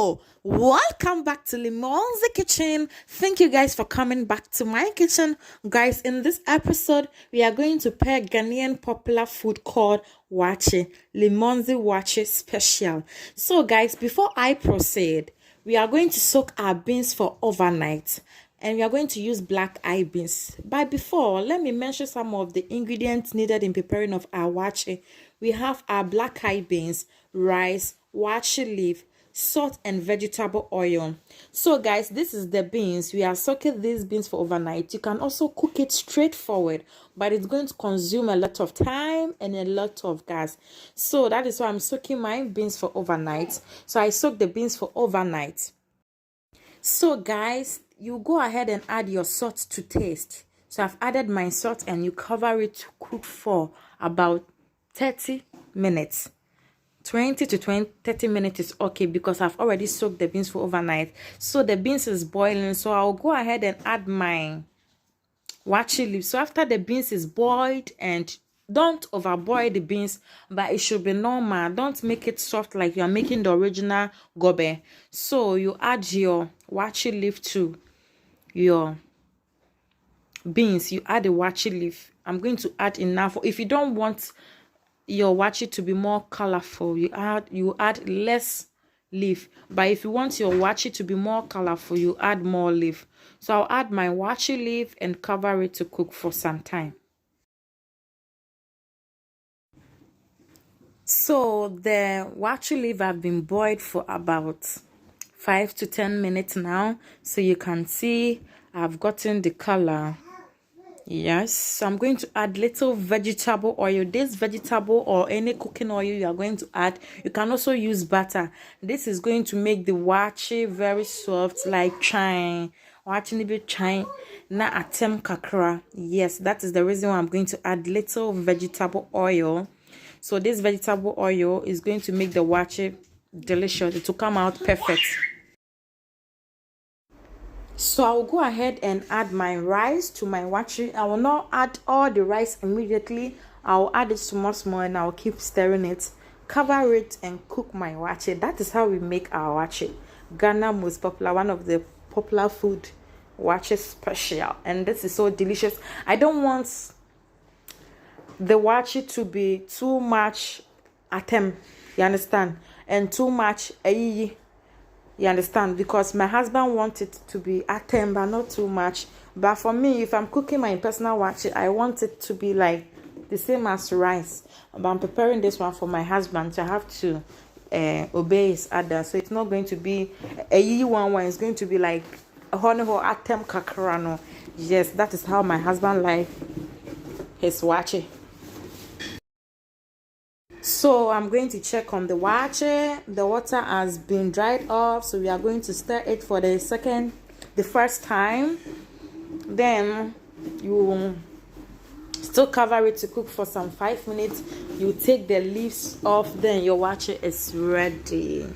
Hello, welcome back to Limon's Kitchen. Thank you guys for coming back to my kitchen. Guys, in this episode, we are going to pair Ghanaian popular food called Waakye, Limon's Waakye special. So guys, before I proceed, we are going to soak our beans for overnight. And we are going to use black eye beans. But before, let me mention some of the ingredients needed in preparing of our waakye. We have our black eye beans, rice, waakye leaf, salt, and vegetable oil. So guys, this is the beans. We are soaking these beans for overnight. You can also cook it straightforward, but it's going to consume a lot of time and a lot of gas. So that is why I'm soaking my beans for overnight. So I soak the beans for overnight. So guys, you go ahead and add your salt to taste. So I've added my salt and you cover it to cook for about 30 minutes. 20 to 30 minutes is okay because I've already soaked the beans for overnight. So the beans is boiling, so I'll go ahead and add my waakye leaf. So after the beans is boiled, and don't overboil the beans, but it should be normal. Don't make it soft like you're making the original gobe. So you add your waakye leaf to your beans. You add the waakye leaf. I'm going to add enough. If you don't want your waakye to be more colorful, you add less leaf. But if you want your waakye to be more colorful, you add more leaf. So I'll add my waakye leaf and cover it to cook for some time. So the waakye leaf have been boiled for about 5 to 10 minutes now. So you can see I've gotten the color. Yes, so I'm going to add little vegetable oil. This vegetable or any cooking oil you are going to add, you can also use butter. This is going to make the waakye very soft, like chine. Waakye be chine na atem kakra. Yes, that is the reason why I'm going to add little vegetable oil. So this vegetable oil is going to make the waakye delicious. It will come out perfect. So I'll go ahead and add my rice to my waakye. I will not add all the rice immediately. I'll add it small and I'll keep stirring it. Cover it and cook my waakye. That is how we make our waakye. Ghana most popular, one of the popular food, waakye special. And this is so delicious. I don't want the waakye to be too much atem, you understand, and too much ayi. You understand? Because my husband wants it to be atem, but not too much. But for me, if I'm cooking my personal waakye, I want it to be like the same as rice. But I'm preparing this one for my husband, so I have to obey his order. So it's not going to be a yi one. It's going to be like a honey ho atem kakarano. Yes, that is how my husband likes his waakye. So I'm going to check on the waakye. The water has been dried off, so we are going to stir it for the first time. Then you still cover it to cook for some 5 minutes. You take the leaves off, then your waakye is ready.